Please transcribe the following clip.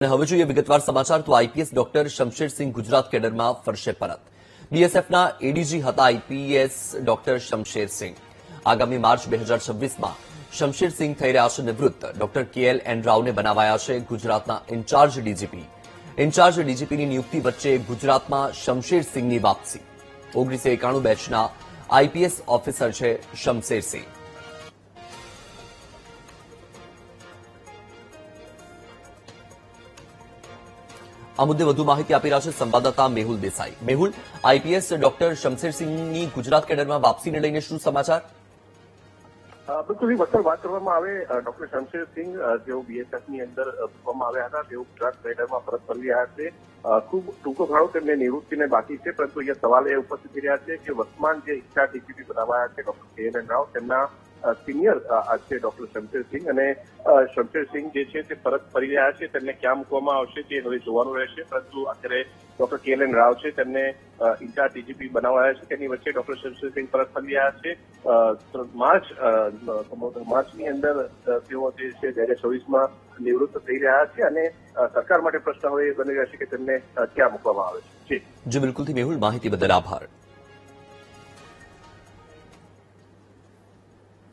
અને હવે જોઈએ વિગતવાર સમાચાર તો આઈપીએસ ડોક્ટર શમશેરસિંહ ગુજરાત કેડરમાં ફરશે પરત. બીએસએફના એડીજી હતા આઈપીએસ ડોક્ટર શમશેરસિંહ. આગામી માર્ચ 2026માં શમશેરસિંહ થઈ રહ્યા છે નિવૃત્ત. ડોક્ટર KLN રાવને બનાવાયા છે ગુજરાતના ઇન્ચાર્જ ડીજીપી. ઇન્ચાર્જ ડીજીપીની નિયુક્તિ વચ્ચે ગુજરાતમાં શમશેરસિંહની વાપસી. 1991 બેચના આઈપીએસ ઓફિસર છે શમશેરસિંહ. આ મુદ્દે વધુ માહિતી આપી રહ્યા છે સંવાદદાતા મેહુલ દેસાઈ. મેહુલ, આઈપીએસ ડોક્ટર શમશેરસિંહની ગુજરાત કેડરમાં વાપસીને લઈને શું સમાચાર? બિલકુલ વત્સલ, વાત કરવામાં આવે ડોક્ટર શમશેરસિંહ જેઓ બીએસએફની અંદર મૂકવામાં આવ્યા હતા તેઓ ગુજરાત કેડરમાં પરત ફરી રહ્યા છે. ખૂબ ટૂંકો ગાળો તેમને નિવૃત્તિને બાકી છે, પરંતુ અહીંયા સવાલ એ ઉપસ્થિત થઈ રહ્યા છે કે વર્તમાન જે ઇન્ચાર્જ ડીજીપી બનાવાયા છે ડોક્ટર KLN રાવ, તેમના સિનિયર છે ડોક્ટર શમશેરસિંહ, અને શમશેરસિંહ જે છે તે પરત ફરી રહ્યા છે. તેમને ક્યાં મૂકવામાં આવશે તે હવે જોવાનું રહેશે, પરંતુ અત્યારે ડોક્ટર KLN રાવ છે તેમને ઇન્ચાર્જ ડીજીપી બનાવાયા છે. તેની વચ્ચે ડોક્ટર શમશેરસિંહ પરત ફરી રહ્યા છે. માર્ચની અંદર તેઓ જે છે 2024માં નિવૃત્ત થઈ રહ્યા છે, અને સરકાર માટે પ્રશ્ન હવે એ બની રહેશે કે તેમને ક્યાં મૂકવામાં આવે છે. જી બિલકુલથી મેહુલ, માહિતી બદલ આભાર.